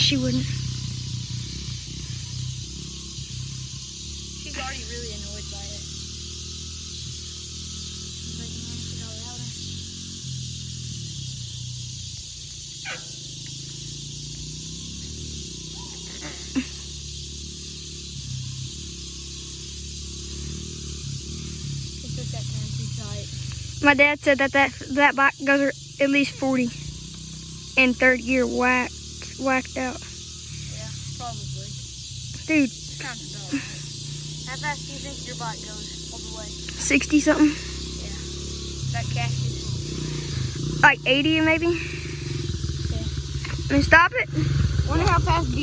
she wouldn't. She's already really annoyed by it. She's like, man, if it got louder. She took that turn too tight. My dad said that bike goes at least 40 in third gear, whacked out. Yeah, probably. Dude, Sounds about right. How fast do you think your bike goes all the way? 60 something, Yeah. That catches. like 80 maybe. Yeah. Let me stop it. Wonder how fast